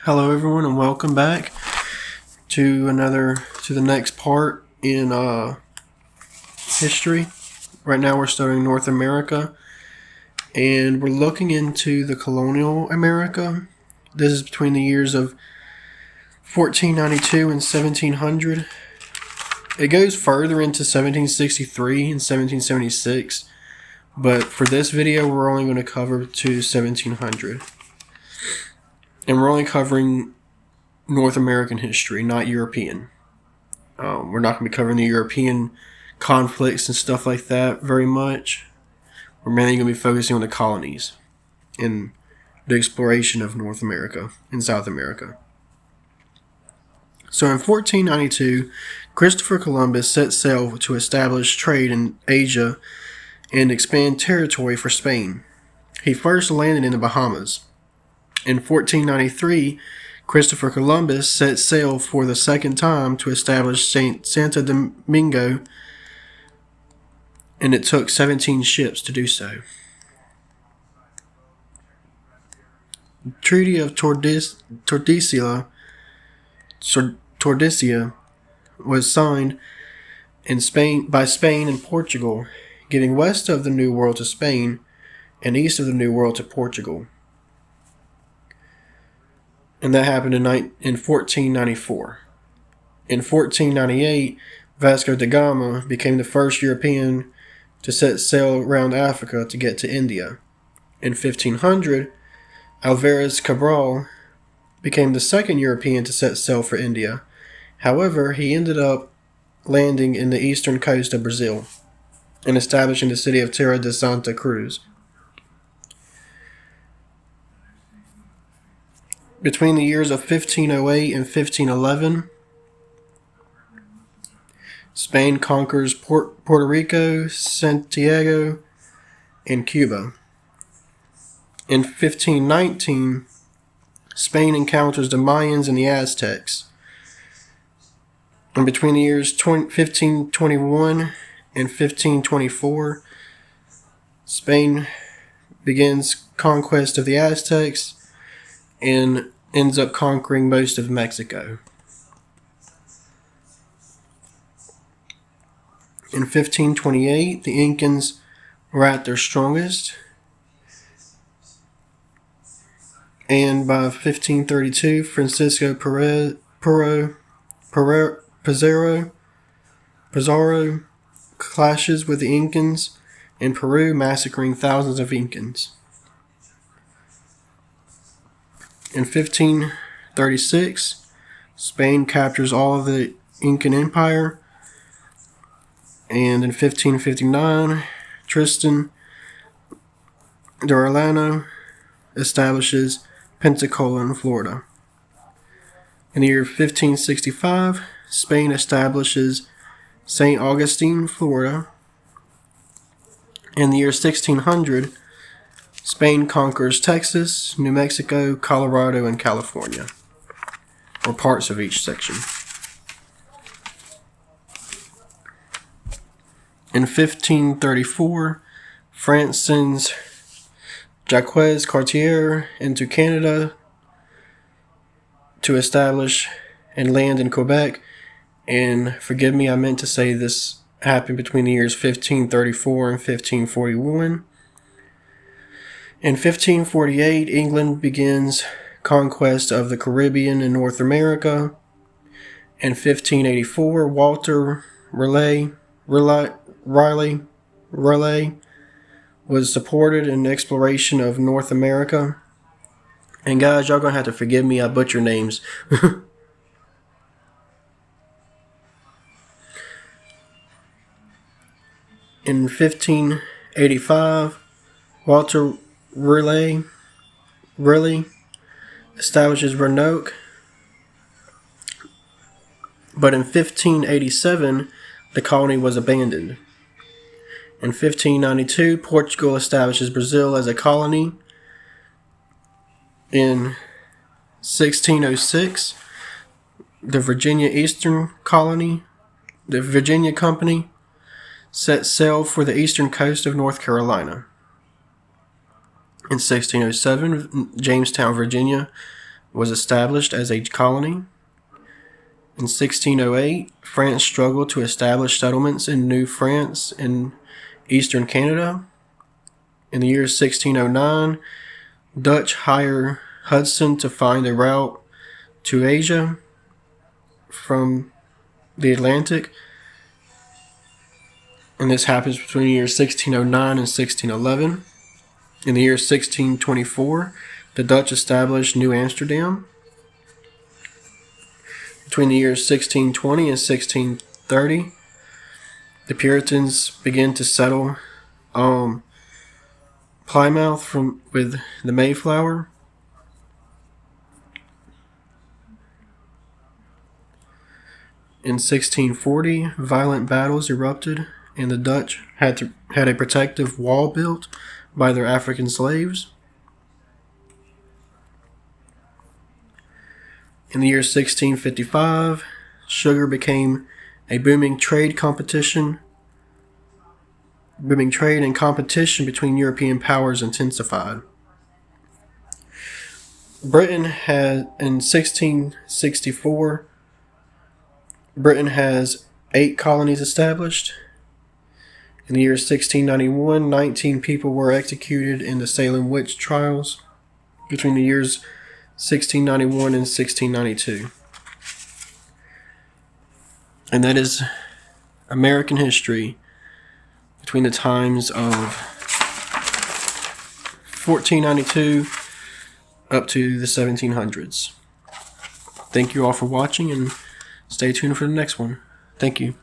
Hello, everyone, and welcome back to the next part in history. Right now, we're studying North America, and we're looking into the colonial America. This is between the years of 1492 and 1700. It goes further into 1763 and 1776, but for this video, we're only going to cover to 1700. And we're only covering North American history, not European. We're not going to be covering the European conflicts and stuff like that very much. We're mainly going to be focusing on the colonies and the exploration of North America and South America. So in 1492, Christopher Columbus set sail to establish trade in Asia and expand territory for Spain. He first landed in the Bahamas. In 1493, Christopher Columbus set sail for the second time to establish Santo Domingo, and it took 17 ships to do so. The Treaty of Tordesillas was signed by Spain and Portugal, giving west of the New World to Spain and east of the New World to Portugal. And that happened in 1494. In 1498, Vasco da Gama became the first European to set sail around Africa to get to India. In 1500, Alvarez Cabral became the second European to set sail for India. However, he ended up landing in the eastern coast of Brazil and establishing the city of Terra de Santa Cruz. Between the years of 1508 and 1511, Spain conquers Puerto Rico, Santiago, and Cuba. In 1519, Spain encounters the Mayans and the Aztecs. And between the years 1521 and 1524, Spain begins conquest of the Aztecs and ends up conquering most of Mexico. In 1528, the Incans were at their strongest, and by 1532, Francisco Pizarro clashes with the Incans in Peru, massacring thousands of Incans. In 1536, Spain captures all of the Incan Empire, and in 1559, Tristan d'Orellana establishes Pensacola in Florida. In the year 1565, Spain establishes St. Augustine, Florida. In the year 1600, Spain conquers Texas, New Mexico, Colorado, and California, or parts of each section. In 1534, France sends Jacques Cartier into Canada to establish and land in Quebec. And forgive me, I meant to say this happened between the years 1534 and 1541. In 1548, England begins conquest of the Caribbean and North America. In 1584, Walter Raleigh was supported in exploration of North America. And guys, y'all gonna have to forgive me, I butcher names. In 1585, Walter Raleigh establishes Roanoke, but in 1587, the colony was abandoned. In 1592, Portugal establishes Brazil as a colony. In 1606, the Virginia Company, set sail for the eastern coast of North Carolina. In 1607, Jamestown, Virginia, was established as a colony. In 1608, France struggled to establish settlements in New France in eastern Canada. In the year 1609, Dutch hire Hudson to find a route to Asia from the Atlantic. And this happens between the years 1609 and 1611. In the year 1624, the Dutch established New Amsterdam. Between the years 1620 and 1630, the Puritans began to settle Plymouth with the Mayflower. In 1640, violent battles erupted, and the Dutch had a protective wall built by their African slaves. In the year 1655, sugar became a booming trade and competition between European powers intensified. In 1664, Britain has 8 colonies established. In the year 1691, 19 people were executed in the Salem witch trials between the years 1691 and 1692. And that is American history between the times of 1492 up to the 1700s. Thank you all for watching, and stay tuned for the next one. Thank you.